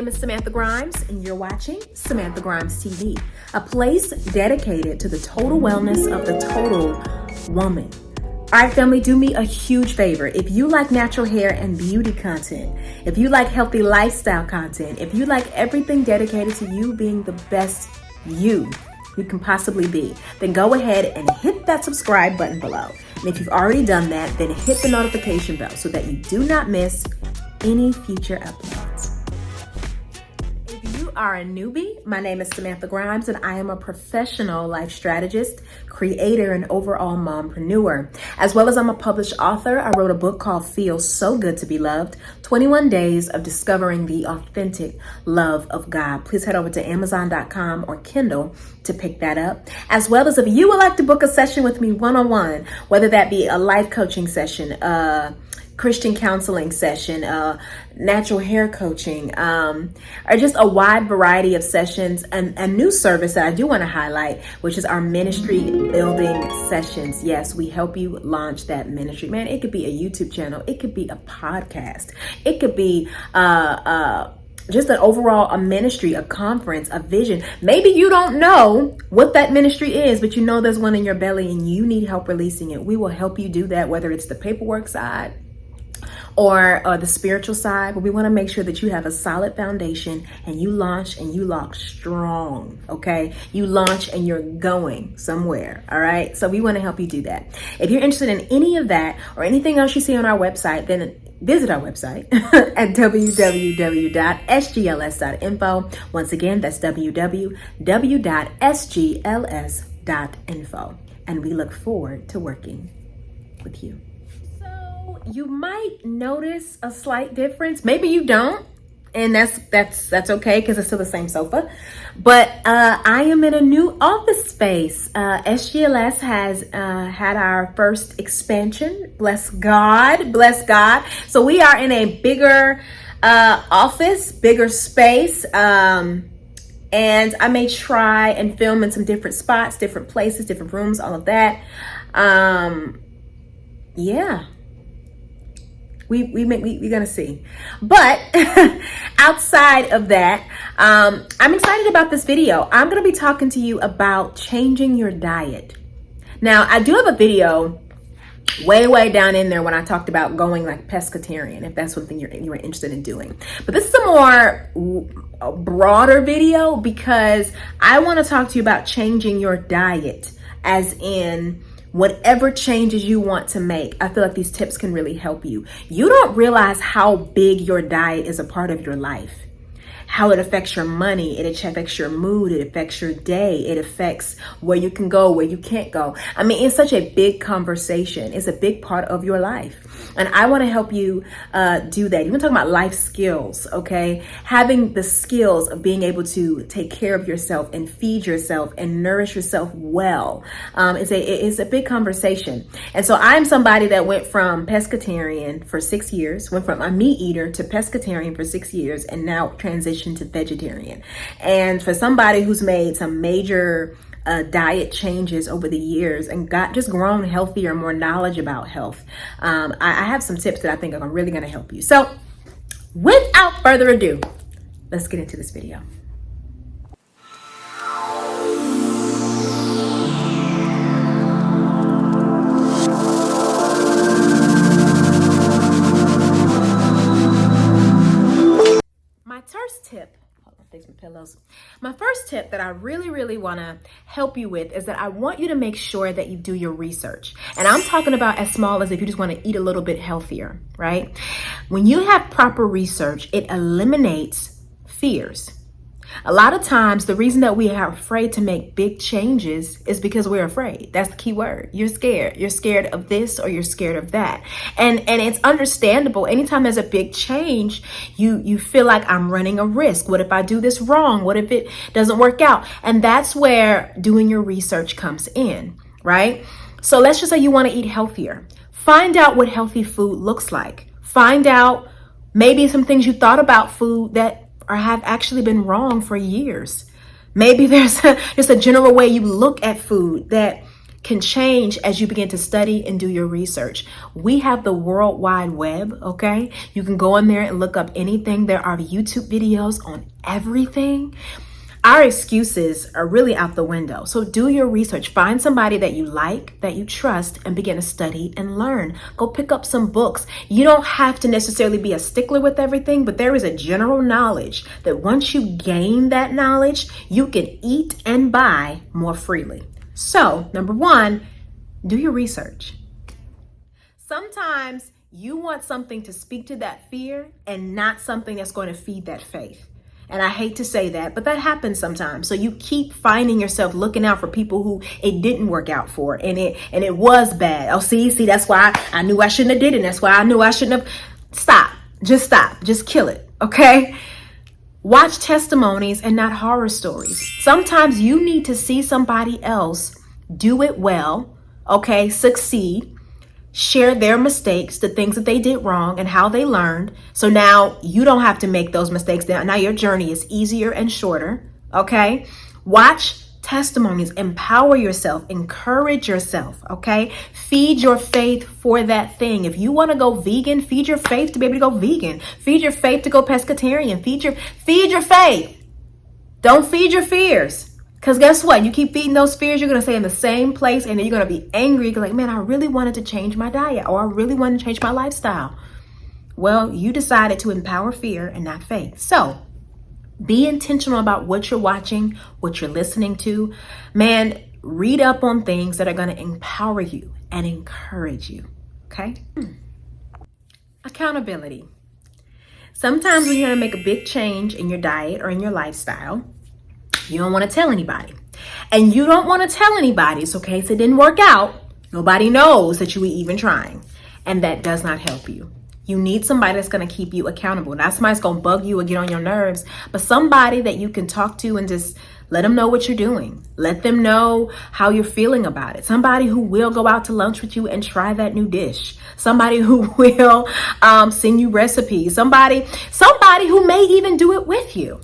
name is Samantha Grimes, and you're watching Samantha Grimes TV, a place dedicated to the total wellness of the total woman. All right, family, do me a huge favor. If you like natural hair and beauty content, if you like healthy lifestyle content, if you like everything dedicated to you being the best you can possibly be, then go ahead and hit that subscribe button below. And if you've already done that, then hit the notification bell so that you do not miss any future uploads. If you are a newbie, my name is Samantha Grimes, and I am a professional life strategist, creator, and overall mompreneur. As well as I'm a published author, I wrote a book called Feels So Good to Be Loved, 21 Days of Discovering the Authentic Love of God. Please head over to Amazon.com or Kindle to pick that up. As well as if you would like to book a session with me one-on-one, whether that be a life coaching session, Christian counseling session, natural hair coaching, or just a wide variety of sessions, and a new service that I do want to highlight, which is our ministry building sessions. Yes, we help you launch that ministry. Man, it could be a YouTube channel. It could be a podcast. It could be just an overall a ministry, a conference, a vision. Maybe you don't know what that ministry is, but you know there's one in your belly and you need help releasing it. We will help you do that, whether it's the paperwork side or the spiritual side, but we want to make sure that you have a solid foundation and you launch strong, okay? You launch and you're going somewhere, all right? So we want to help you do that. If you're interested in any of that or anything else you see on our website, then visit our website at www.sgls.info. Once again, that's www.sgls.info. And we look forward to working with you. You might notice a slight difference. Maybe you don't, and that's okay because it's still the same sofa. But I am in a new office space. SGLS has had our first expansion. Bless God, bless God. So we are in a bigger office, bigger space. And I may try and film in some different spots, different places, different rooms, all of that. Yeah. We're gonna see. But outside of that, I'm excited about this video. I'm gonna be talking to you about changing your diet. Now, I do have a video way down in there when I talked about going like pescatarian, if that's something you're interested in doing. But this is a more broader video because I want to talk to you about changing your diet, as in whatever changes you want to make. I feel like these tips can really help you. You don't realize how big your diet is a part of your life. How it affects your money, it affects your mood, it affects your day, it affects where you can go, where you can't go. I mean, it's such a big conversation. It's a big part of your life. And I want to help you do that. You're talking about life skills, okay? Having the skills of being able to take care of yourself and feed yourself and nourish yourself well. It's a big conversation. And so I'm somebody that went from pescatarian for 6 years, went from a meat eater to pescatarian for 6 years, and now transitioned to vegetarian. And for somebody who's made some major diet changes over the years and just grown healthier, more knowledge about health, I have some tips that I think are really going to help you. So without further ado, let's get into this video. My first tip, hold on, fix my pillows. My first tip that I really want to help you with is that I want you to make sure that you do your research. And I'm talking about as small as if you just want to eat a little bit healthier, right? When you have proper research, it eliminates fears. A lot of times, the reason that we are afraid to make big changes is because we're afraid. That's the key word. You're scared. You're scared of this or you're scared of that. And it's understandable. Anytime there's a big change, you feel like I'm running a risk. What if I do this wrong? What if it doesn't work out? And that's where doing your research comes in, right? So let's just say you want to eat healthier. Find out what healthy food looks like. Find out maybe some things you thought about food that or have actually been wrong for years. Maybe there's just a general way you look at food that can change as you begin to study and do your research. We have the World Wide Web, okay? You can go in there and look up anything. There are YouTube videos on everything. Our excuses are really out the window. So do your research. Find somebody that you like, that you trust, and begin to study and learn. Go pick up some books. You don't have to necessarily be a stickler with everything, but there is a general knowledge that once you gain that knowledge, you can eat and buy more freely. So, number one, do your research. Sometimes you want something to speak to that fear and not something that's going to feed that faith. And I hate to say that, but that happens sometimes. So you keep finding yourself looking out for people who it didn't work out for, and it was bad. Oh, see, that's why I knew I shouldn't have did it. That's why I knew I shouldn't have. Stop. Just kill it. Okay. Watch testimonies and not horror stories. Sometimes you need to see somebody else do it well. Okay. Succeed. Share their mistakes, the things that they did wrong and how they learned. So now you don't have to make those mistakes. Now your journey is easier and shorter. Okay. Watch testimonies, empower yourself, encourage yourself. Okay. Feed your faith for that thing. If you want to go vegan, feed your faith to be able to go vegan. Feed your faith to go pescatarian. Feed your faith. Don't feed your fears. Because guess what? You keep feeding those fears, you're going to stay in the same place, and then you're going to be angry. You're like, man, I really wanted to change my diet, or I really wanted to change my lifestyle. Well, you decided to empower fear and not faith. So be intentional about what you're watching, what you're listening to. Man, read up on things that are going to empower you and encourage you. Okay? Accountability. Sometimes when you're going to make a big change in your diet or in your lifestyle, you don't want to tell anybody. And you don't want to tell anybody. It's okay if it didn't work out. Nobody knows that you were even trying. And that does not help you. You need somebody that's going to keep you accountable. Not somebody that's going to bug you or get on your nerves, but somebody that you can talk to and just let them know what you're doing. Let them know how you're feeling about it. Somebody who will go out to lunch with you and try that new dish. Somebody who will send you recipes. Somebody who may even do it with you.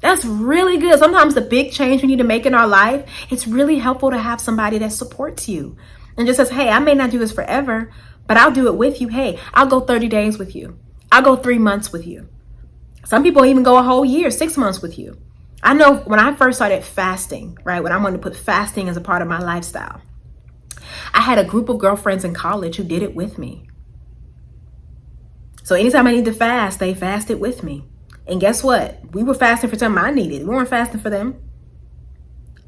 That's really good. Sometimes the big change we need to make in our life, it's really helpful to have somebody that supports you and just says, hey, I may not do this forever, but I'll do it with you. Hey, I'll go 30 days with you. I'll go 3 months with you. Some people even go a whole year, 6 months with you. I know when I first started fasting, right, when I wanted to put fasting as a part of my lifestyle, I had a group of girlfriends in college who did it with me. So anytime I needed to fast, they fasted with me. And guess what? We were fasting for something I needed. We weren't fasting for them.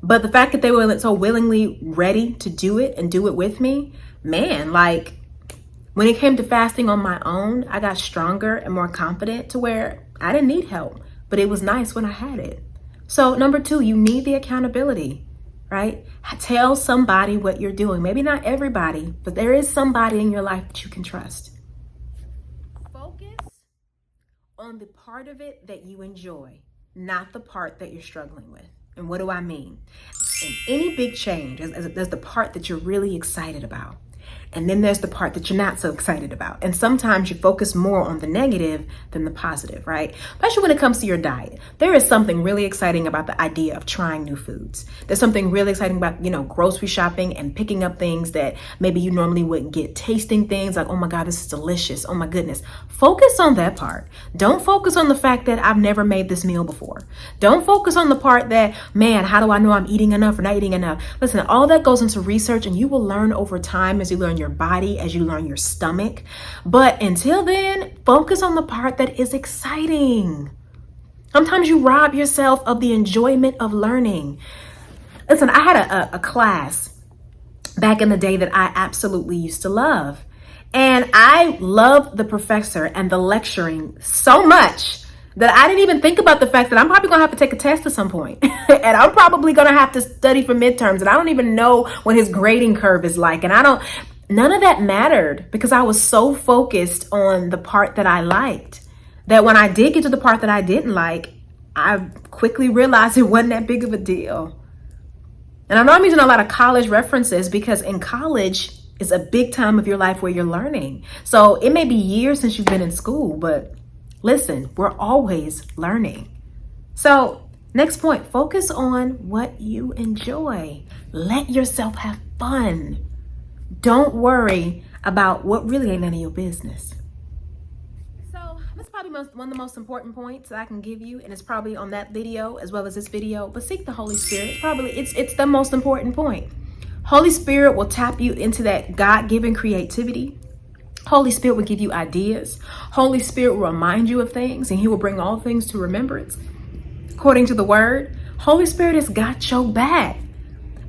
But the fact that they were so willingly ready to do it and do it with me, man, like when it came to fasting on my own, I got stronger and more confident to where I didn't need help, but it was nice when I had it. So number 2, you need the accountability, right? Tell somebody what you're doing. Maybe not everybody, but there is somebody in your life that you can trust. On the part of it that you enjoy, not the part that you're struggling with. And what do I mean? In any big change, there's the part that you're really excited about. And then there's the part that you're not so excited about. And sometimes you focus more on the negative than the positive, right? Especially when it comes to your diet. There is something really exciting about the idea of trying new foods. There's something really exciting about, grocery shopping and picking up things that maybe you normally wouldn't get. Tasting things like, oh my God, this is delicious. Oh my goodness. Focus on that part. Don't focus on the fact that I've never made this meal before. Don't focus on the part that, man, how do I know I'm eating enough or not eating enough? Listen, all that goes into research, and you will learn over time as you learn your body, as you learn your stomach. But until then, focus on the part that is exciting. Sometimes you rob yourself of the enjoyment of learning. Listen, I had a class back in the day that I absolutely used to love. And I loved the professor and the lecturing so much that I didn't even think about the fact that I'm probably going to have to take a test at some point. And I'm probably going to have to study for midterms. And I don't even know what his grading curve is like. And none of that mattered because I was so focused on the part that I liked that when I did get to the part that I didn't like, I quickly realized it wasn't that big of a deal. And I know I'm using a lot of college references because in college is a big time of your life where you're learning. So it may be years since you've been in school, but listen, we're always learning. So Next point, focus on what you enjoy. Let yourself have fun. Don't worry about what really ain't none of your business. So that's probably one of the most important points that I can give you, and it's probably on that video as well as this video. But seek the Holy Spirit. It's the most important point. Holy Spirit will tap you into that God-given creativity. Holy Spirit will give you ideas. Holy Spirit will remind you of things, and He will bring all things to remembrance. According to the Word, Holy Spirit has got your back.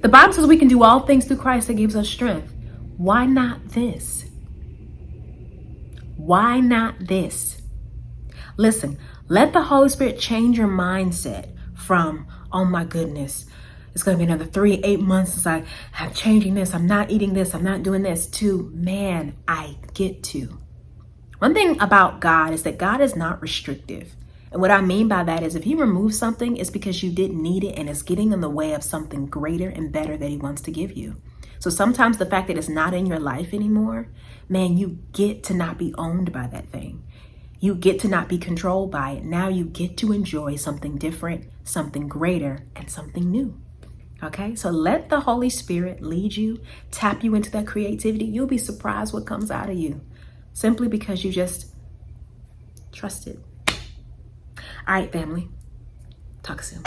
The Bible says we can do all things through Christ that gives us strength. Why not this? Why not this? Listen, let the Holy Spirit change your mindset from, oh my goodness, it's going to be another 8 months since I'm changing this. I'm not eating this. I'm not doing this, to, man, I get to. One thing about God is that God is not restrictive. And what I mean by that is if He removes something, it's because you didn't need it and it's getting in the way of something greater and better that He wants to give you. So sometimes the fact that it's not in your life anymore, man, you get to not be owned by that thing. You get to not be controlled by it. Now you get to enjoy something different, something greater, and something new. Okay, so let the Holy Spirit lead you, tap you into that creativity. You'll be surprised what comes out of you simply because you just trust it. All right, family. Talk soon.